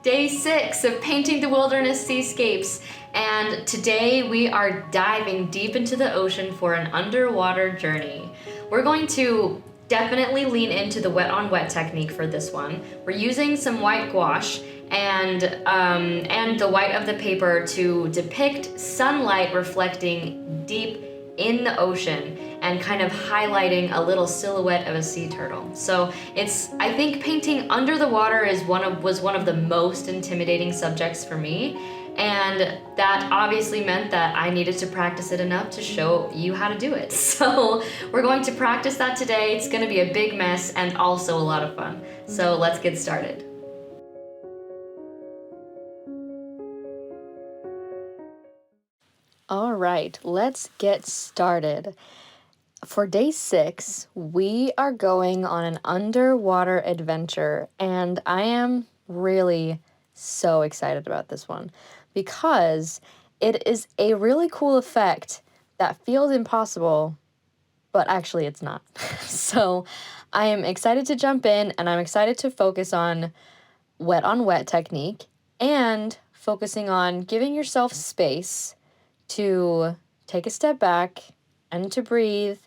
Day 6 of Painting the Wilderness Seascapes, and today we are diving deep into the ocean for an underwater journey. We're going to definitely lean into the wet on wet technique for this one. We're using some white gouache and the white of the paper to depict sunlight reflecting deep in the ocean and kind of highlighting a little silhouette of a sea turtle. So I think painting under the water was one of the most intimidating subjects for me, and that obviously meant that I needed to practice it enough to show you how to do it. So we're going to practice that today. It's gonna be a big mess and also a lot of fun. So let's get started. All right, let's get started. For day 6, we are going on an underwater adventure, and I am really so excited about this one because it is a really cool effect that feels impossible, but actually it's not. So I am excited to jump in, and I'm excited to focus on wet technique and focusing on giving yourself space to take a step back and to breathe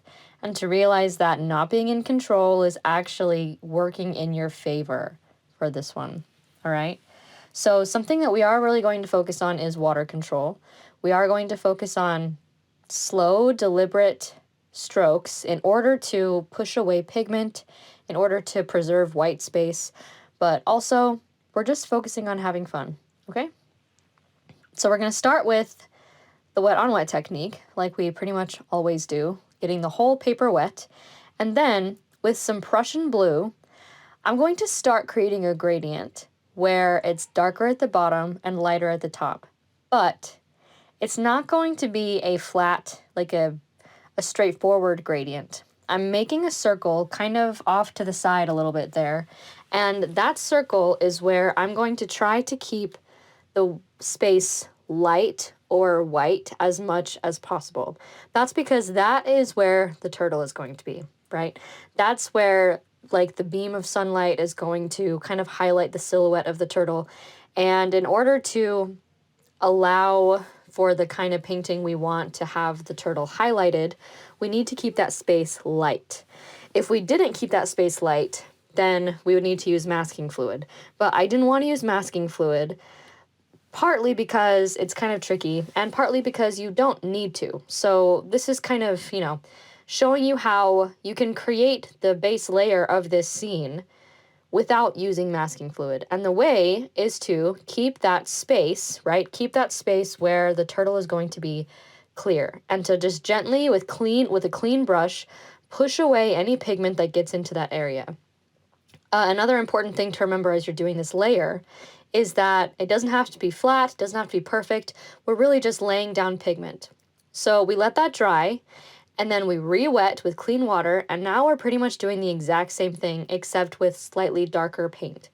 and to realize that not being in control is actually working in your favor for this one. All right. So something that we are really going to focus on is water control. We are going to focus on slow, deliberate strokes in order to push away pigment, in order to preserve white space, but also we're just focusing on having fun. Okay. So we're going to start with the wet on wet technique, like we pretty much always do, getting the whole paper wet. And then with some Prussian blue, I'm going to start creating a gradient where it's darker at the bottom and lighter at the top. But it's not going to be a flat, like a straightforward gradient. I'm making a circle kind of off to the side a little bit there. And that circle is where I'm going to try to keep the space light or white as much as possible. That's because that is where the turtle is going to be, right? That's where like the beam of sunlight is going to kind of highlight the silhouette of the turtle. And in order to allow for the kind of painting we want to have the turtle highlighted, we need to keep that space light. If we didn't keep that space light, then we would need to use masking fluid. But I didn't want to use masking fluid, partly because it's kind of tricky and partly because you don't need to. So this is kind of, showing you how you can create the base layer of this scene without using masking fluid. And the way is to keep that space, right? Keep that space where the turtle is going to be clear, and to just gently with a clean brush push away any pigment that gets into that area. Another important thing to remember as you're doing this layer is that it doesn't have to be flat, it doesn't have to be perfect. We're really just laying down pigment. So we let that dry, and then we re-wet with clean water, and now we're pretty much doing the exact same thing except with slightly darker paint.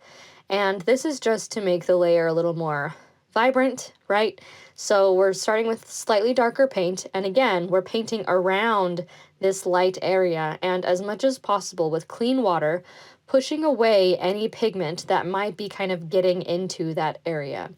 And this is just to make the layer a little more vibrant, right? So we're starting with slightly darker paint, and again, we're painting around this light area, and as much as possible with clean water, pushing away any pigment that might be kind of getting into that area.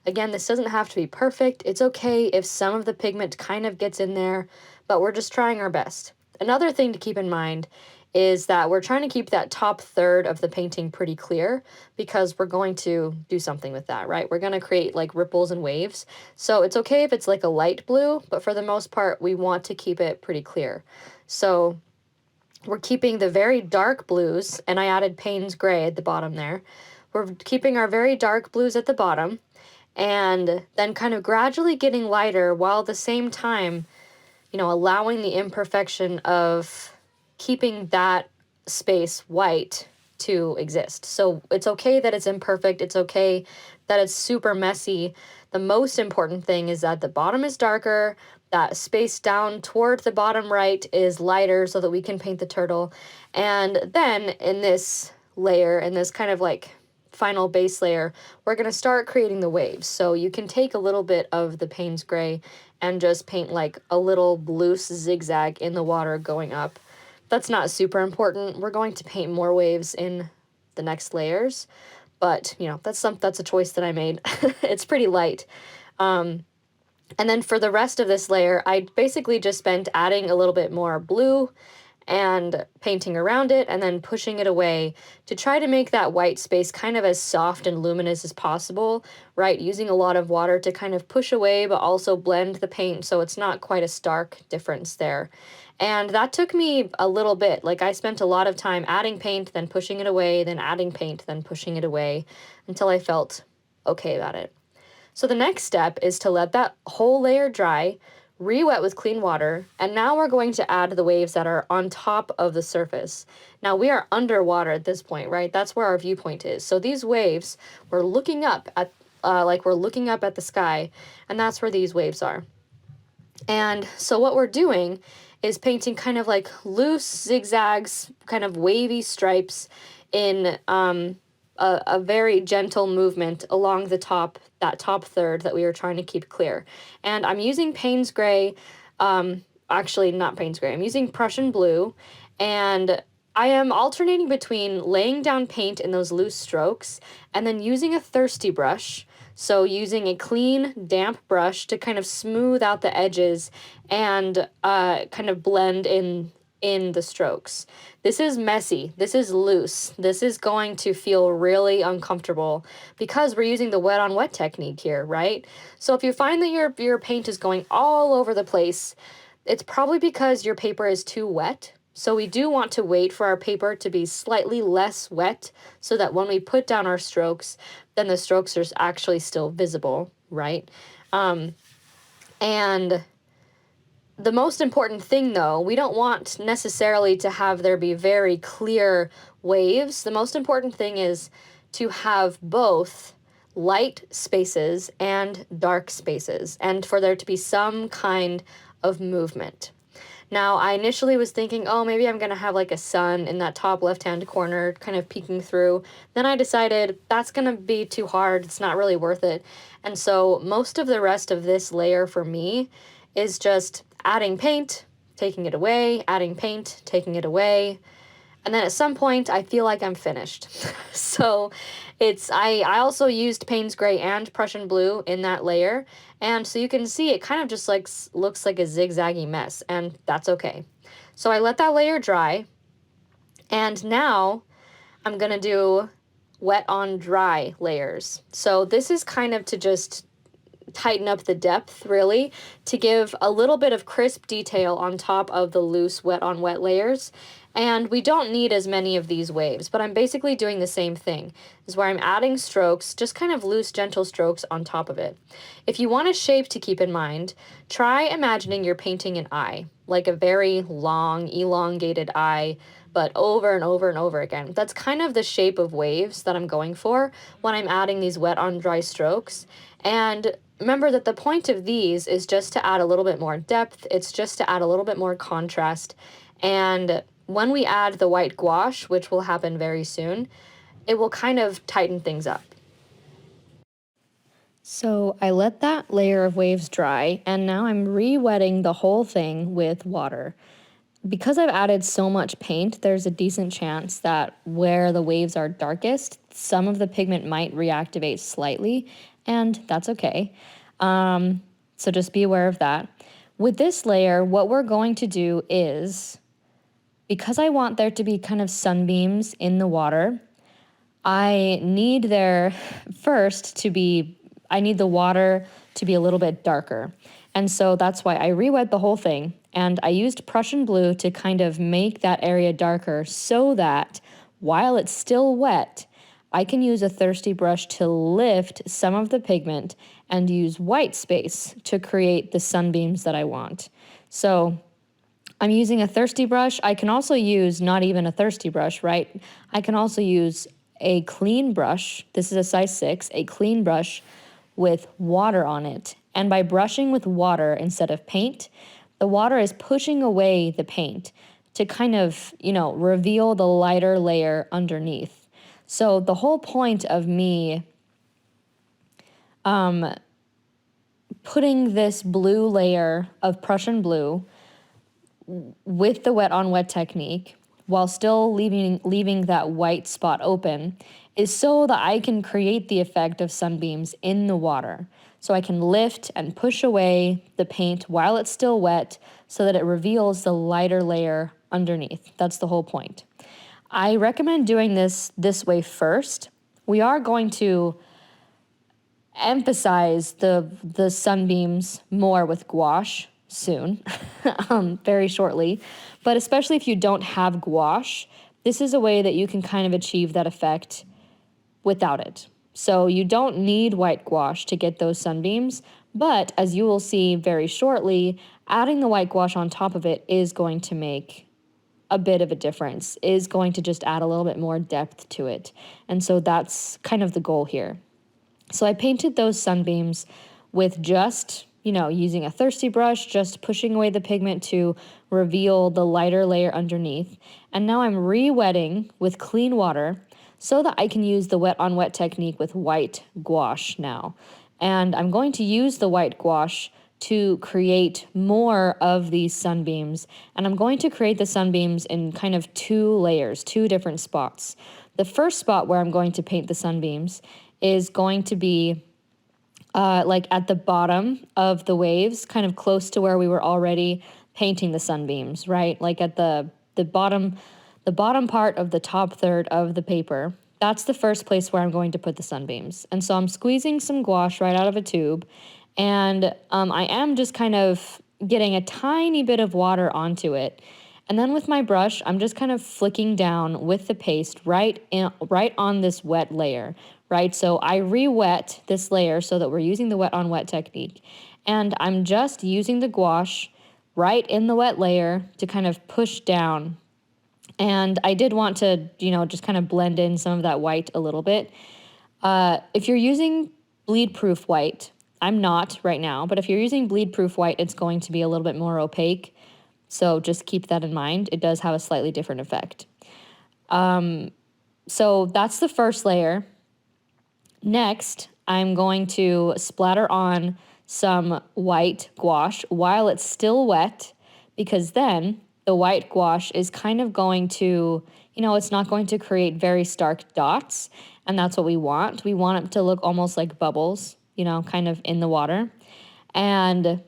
Again, this doesn't have to be perfect. It's okay if some of the pigment kind of gets in there, but we're just trying our best. Another thing to keep in mind is that we're trying to keep that top third of the painting pretty clear because we're going to do something with that, right? We're going to create like ripples and waves. So it's okay if it's like a light blue, but for the most part, we want to keep it pretty clear. So we're keeping the very dark blues, and I added Payne's gray at the bottom there. We're keeping our very dark blues at the bottom, and then kind of gradually getting lighter while at the same time, allowing the imperfection of keeping that space white to exist. So it's okay that it's imperfect. It's okay that it's super messy. The most important thing is that the bottom is darker, that space down toward the bottom right is lighter so that we can paint the turtle. And then in this layer, in this kind of like final base layer, we're going to start creating the waves. So you can take a little bit of the Payne's gray and just paint like a little loose zigzag in the water going up. That's not super important. We're going to paint more waves in the next layers. but you know, that's a choice that I made. It's pretty light. And then for the rest of this layer, I basically just spent adding a little bit more blue and painting around it and then pushing it away to try to make that white space kind of as soft and luminous as possible, right? Using a lot of water to kind of push away, but also blend the paint so it's not quite a stark difference there. And that took me a little bit. Like I spent a lot of time adding paint, then pushing it away, then adding paint, then pushing it away until I felt okay about it. So the next step is to let that whole layer dry, re-wet with clean water, and now we're going to add the waves that are on top of the surface. Now we are underwater at this point, right? That's where our viewpoint is. So these waves, we're looking up at, like we're looking up at the sky, and that's where these waves are. And so what we're doing is painting kind of like loose zigzags, kind of wavy stripes in a very gentle movement along the top, that top third that we were trying to keep clear. And I'm using Payne's Gray, actually not Payne's Gray, I'm using Prussian Blue, and I am alternating between laying down paint in those loose strokes and then using a thirsty brush. So using a clean, damp brush to kind of smooth out the edges and kind of blend in the strokes. This is messy, this is loose, this is going to feel really uncomfortable because we're using the wet on wet technique here, right? So if you find that your paint is going all over the place, it's probably because your paper is too wet. So we do want to wait for our paper to be slightly less wet so that when we put down our strokes, then the strokes are actually still visible, right? And the most important thing, though, we don't want necessarily to have there be very clear waves. The most important thing is to have both light spaces and dark spaces, and for there to be some kind of movement. Now, I initially was thinking, oh, maybe I'm going to have like a sun in that top left-hand corner kind of peeking through. Then I decided that's going to be too hard. It's not really worth it. And so most of the rest of this layer for me is just adding paint, taking it away, adding paint, taking it away. And then at some point, I feel like I'm finished. So I also used Payne's Gray and Prussian Blue in that layer. And so you can see it kind of just like looks like a zigzaggy mess, and that's okay. So I let that layer dry. And now I'm gonna do wet on dry layers. So this is kind of to just tighten up the depth, really, to give a little bit of crisp detail on top of the loose wet on wet layers. And we don't need as many of these waves, but I'm basically doing the same thing, is where I'm adding strokes, just kind of loose, gentle strokes on top of it. If you want a shape to keep in mind, try imagining you're painting an eye, like a very long, elongated eye, but over and over and over again. That's kind of the shape of waves that I'm going for when I'm adding these wet on dry strokes. And remember that the point of these is just to add a little bit more depth. It's just to add a little bit more contrast. And when we add the white gouache, which will happen very soon, it will kind of tighten things up. So I let that layer of waves dry, and now I'm re-wetting the whole thing with water. Because I've added so much paint, there's a decent chance that where the waves are darkest, some of the pigment might reactivate slightly, and that's okay. So just be aware of that. With this layer, what we're going to do is, because I want there to be kind of sunbeams in the water, I need the water to be a little bit darker. And so that's why I re-wet the whole thing. And I used Prussian Blue to kind of make that area darker so that while it's still wet, I can use a thirsty brush to lift some of the pigment and use white space to create the sunbeams that I want. So I'm using a thirsty brush. I can also use not even a thirsty brush, right? I can also use a clean brush. This is a size 6, a clean brush with water on it. And by brushing with water instead of paint, the water is pushing away the paint to kind of, reveal the lighter layer underneath. So the whole point of me putting this blue layer of Prussian Blue with the wet on wet technique while still leaving that white spot open is so that I can create the effect of sunbeams in the water. So I can lift and push away the paint while it's still wet so that it reveals the lighter layer underneath. That's the whole point. I recommend doing this way first. We are going to emphasize the sunbeams more with gouache soon, very shortly. But especially if you don't have gouache, this is a way that you can kind of achieve that effect without it. So you don't need white gouache to get those sunbeams, but as you will see very shortly, adding the white gouache on top of it is going to make a bit of a difference, is going to just add a little bit more depth to it. And so that's kind of the goal here. So I painted those sunbeams with just, using a thirsty brush, just pushing away the pigment to reveal the lighter layer underneath. And now I'm re-wetting with clean water so that I can use the wet on wet technique with white gouache now. And I'm going to use the white gouache to create more of these sunbeams. And I'm going to create the sunbeams in kind of two layers, two different spots. The first spot where I'm going to paint the sunbeams is going to be like at the bottom of the waves, kind of close to where we were already painting the sunbeams, right? Like at the bottom part of the top third of the paper. That's the first place where I'm going to put the sunbeams. And so I'm squeezing some gouache right out of a tube, and I am just kind of getting a tiny bit of water onto it. And then with my brush, I'm just kind of flicking down with the paste right on this wet layer, right? So I re-wet this layer so that we're using the wet on wet technique. And I'm just using the gouache right in the wet layer to kind of push down. And I did want to, just kind of blend in some of that white a little bit. If you're using bleed-proof white, I'm not right now, but if you're using bleed-proof white, it's going to be a little bit more opaque. So just keep that in mind. It does have a slightly different effect. So that's the first layer. Next, I'm going to splatter on some white gouache while it's still wet, because then the white gouache is kind of going to, it's not going to create very stark dots, and that's what we want. We want it to look almost like bubbles, kind of in the water. And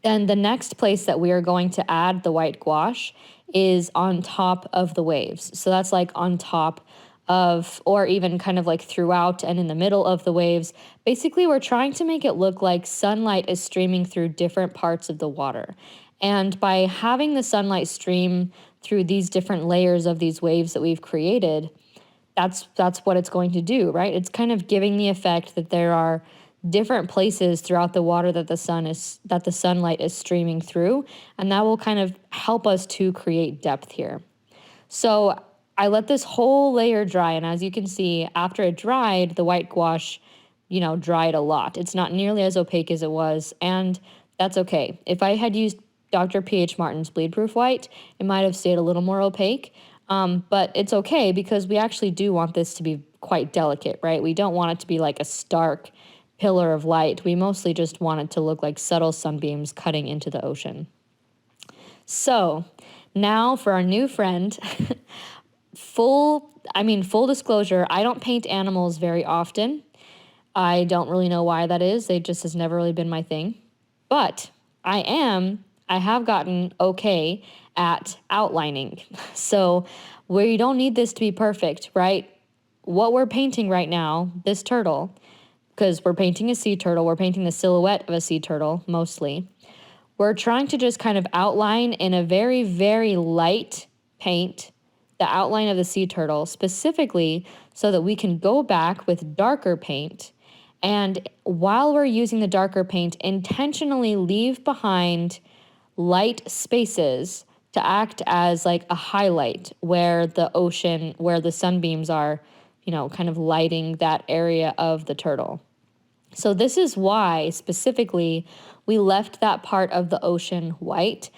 then the next place that we are going to add the white gouache is on top of the waves. So that's like on top of, or even kind of like throughout and in the middle of the waves. Basically, we're trying to make it look like sunlight is streaming through different parts of the water. And by having the sunlight stream through these different layers of these waves that we've created, that's what it's going to do, right? It's kind of giving the effect that there are different places throughout the water that the sunlight is streaming through, and that will kind of help us to create depth here. So I let this whole layer dry, and as you can see, after it dried, the white gouache, dried a lot. It's not nearly as opaque as it was, and that's okay. If I had used Dr. P.H. Martin's bleed-proof white, it might have stayed a little more opaque, but it's okay because we actually do want this to be quite delicate, right? We don't want it to be like a stark pillar of light. We mostly just want it to look like subtle sunbeams cutting into the ocean. So now for our new friend, full disclosure, I don't paint animals very often. I don't really know why that is. They just has never really been my thing. But I have gotten okay at outlining. So we don't need this to be perfect, right? What we're painting right now, this turtle, because we're painting a sea turtle, we're painting the silhouette of a sea turtle mostly. We're trying to just kind of outline in a very, very light paint the outline of the sea turtle, specifically so that we can go back with darker paint. And while we're using the darker paint, intentionally leave behind light spaces to act as like a highlight where the ocean, where the sunbeams are, kind of lighting that area of the turtle. So this is why specifically we left that part of the ocean white,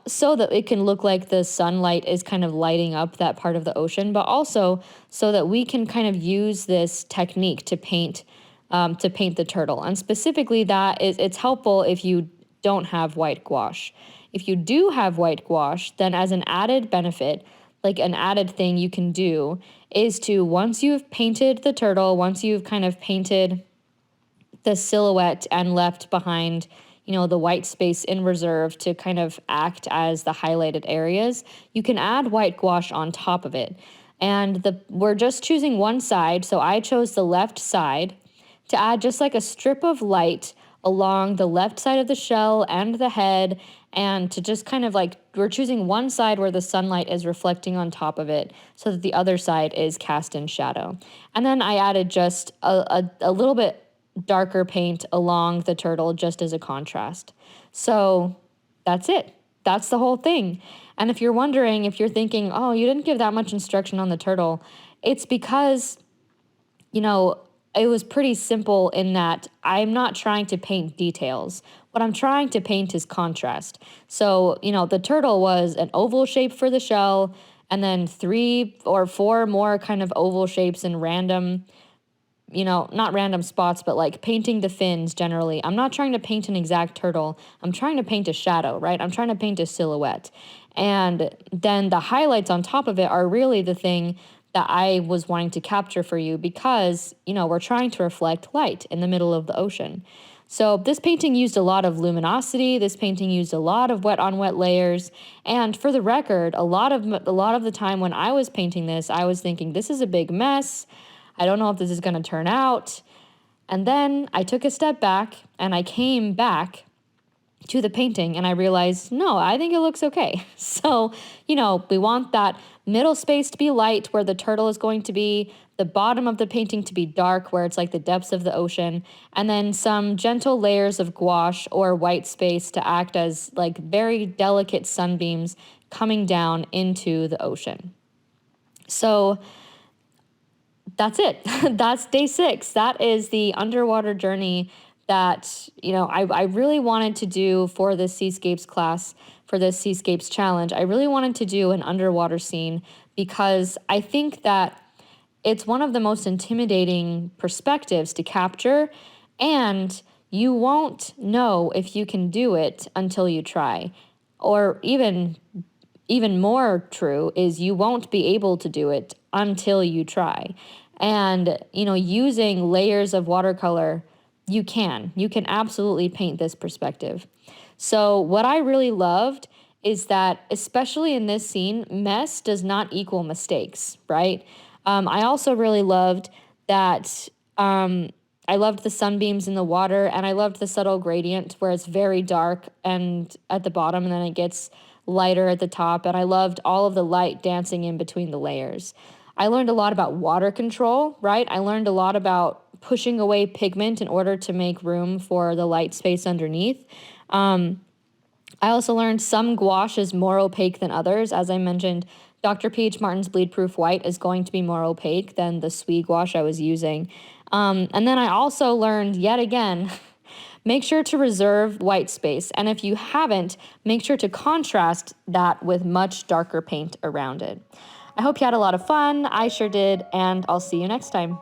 so that it can look like the sunlight is kind of lighting up that part of the ocean, but also so that we can kind of use this technique to paint the turtle. And specifically it's helpful if you don't have white gouache. If you do have white gouache, then as an added benefit, like an added thing you can do, is to, once you've painted the turtle, once you've kind of painted the silhouette and left behind, the white space in reserve to kind of act as the highlighted areas, you can add white gouache on top of it. And we're just choosing one side, so I chose the left side to add just like a strip of light along the left side of the shell and the head, and to just kind of like, we're choosing one side where the sunlight is reflecting on top of it so that the other side is cast in shadow. And then I added just a little bit darker paint along the turtle just as a contrast. So that's it. That's the whole thing. And if you're wondering, if you're thinking, oh, you didn't give that much instruction on the turtle, it's because, it was pretty simple in that I'm not trying to paint details. What I'm trying to paint is contrast. So, the turtle was an oval shape for the shell, and then 3 or 4 more kind of oval shapes in random, not random spots, but like painting the fins generally. I'm not trying to paint an exact turtle. I'm trying to paint a shadow, right? I'm trying to paint a silhouette. And then the highlights on top of it are really the thing that I was wanting to capture for you because, we're trying to reflect light in the middle of the ocean. So this painting used a lot of luminosity. This painting used a lot of wet on wet layers. And for the record, a lot of the time when I was painting this, I was thinking, this is a big mess. I don't know if this is going to turn out. And then I took a step back and I came back to the painting and I realized, no, I think it looks okay. So, we want that middle space to be light where the turtle is going to be, the bottom of the painting to be dark where it's like the depths of the ocean, and then some gentle layers of gouache or white space to act as like very delicate sunbeams coming down into the ocean. So that's it. That's day 6. That is the underwater journey that, I really wanted to do for this seascapes class, for this seascapes challenge. I really wanted to do an underwater scene because I think that it's one of the most intimidating perspectives to capture, and you won't know if you can do it until you try. Or even more true is you won't be able to do it until you try. And, using layers of watercolor, you can absolutely paint this perspective. So what I really loved is that, especially in this scene, mess does not equal mistakes, right? I also really loved that I loved the sunbeams in the water, and I loved the subtle gradient where it's very dark and at the bottom and then it gets lighter at the top, and I loved all of the light dancing in between the layers. I learned a lot about water control, right? I learned a lot about pushing away pigment in order to make room for the light space underneath. I also learned some gouache is more opaque than others. As I mentioned, Dr. P.H. Martin's Bleed Proof White is going to be more opaque than the Sui gouache I was using. And then I also learned, yet again, make sure to reserve white space. And if you haven't, make sure to contrast that with much darker paint around it. I hope you had a lot of fun. I sure did, and I'll see you next time.